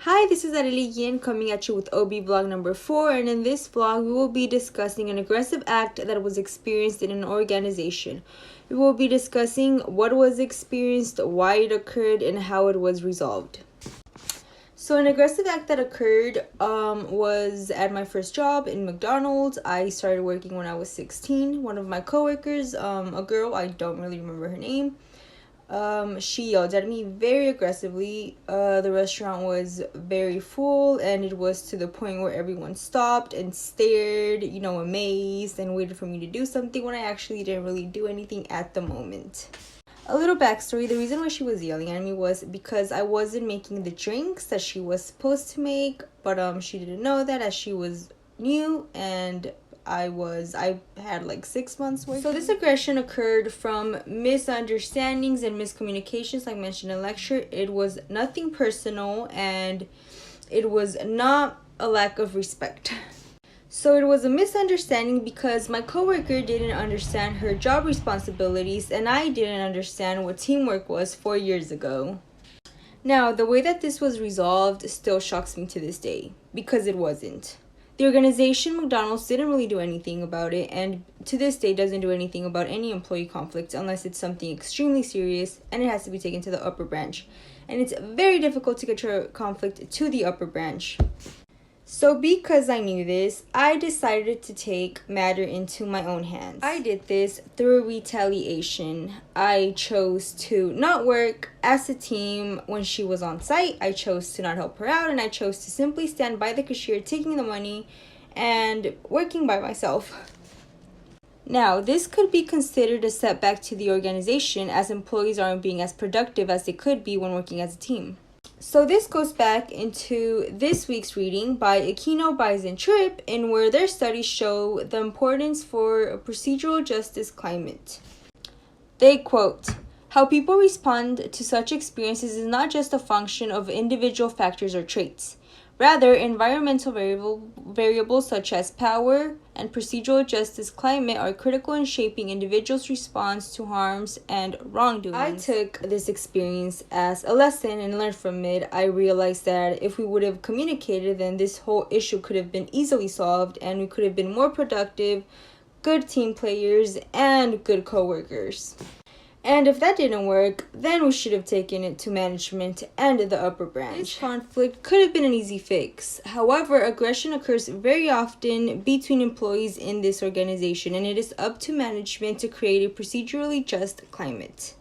Hi, this is Arely Yin coming at you with OB vlog number 4, and in this vlog we will be discussing an aggressive act that was experienced in an organization. We will be discussing what was experienced, why it occurred, and how it was resolved. So an aggressive act that occurred was at my first job in McDonald's. I started working when I was 16. One of my coworkers, a girl, I don't really remember her name, she yelled at me very aggressively. The restaurant was very full, and it was to the point where everyone stopped and stared, amazed, and waited for me to do something when I actually didn't really do anything at the moment. A little backstory: the reason why she was yelling at me was because I wasn't making the drinks that she was supposed to make, but she didn't know that, as she was new and I had like 6 months working. So this aggression occurred from misunderstandings and miscommunications, like mentioned in lecture. It was nothing personal, and it was not a lack of respect. So it was a misunderstanding because my coworker didn't understand her job responsibilities, and I didn't understand what teamwork was 4 years ago. Now, the way that this was resolved still shocks me to this day, because it wasn't. The organization, McDonald's, didn't really do anything about it, and to this day doesn't do anything about any employee conflict unless it's something extremely serious and it has to be taken to the upper branch. And it's very difficult to get your conflict to the upper branch. So because I knew this, I decided to take matter into my own hands. I did this through retaliation. I chose to not work as a team when she was on site. I chose to not help her out, and I chose to simply stand by the cashier taking the money and working by myself. Now, this could be considered a setback to the organization, as employees aren't being as productive as they could be when working as a team. So this goes back into this week's reading by Aquino, Baez, and Tripp, in where their studies show the importance for a procedural justice climate. They quote, "How people respond to such experiences is not just a function of individual factors or traits. Rather, environmental variables such as power and procedural justice climate are critical in shaping individuals' response to harms and wrongdoings." I took this experience as a lesson and learned from it. I realized that if we would have communicated, then this whole issue could have been easily solved, and we could have been more productive, good team players, and good coworkers. And if that didn't work, then we should have taken it to management and the upper branch. This conflict could have been an easy fix. However, aggression occurs very often between employees in this organization, and it is up to management to create a procedurally just climate.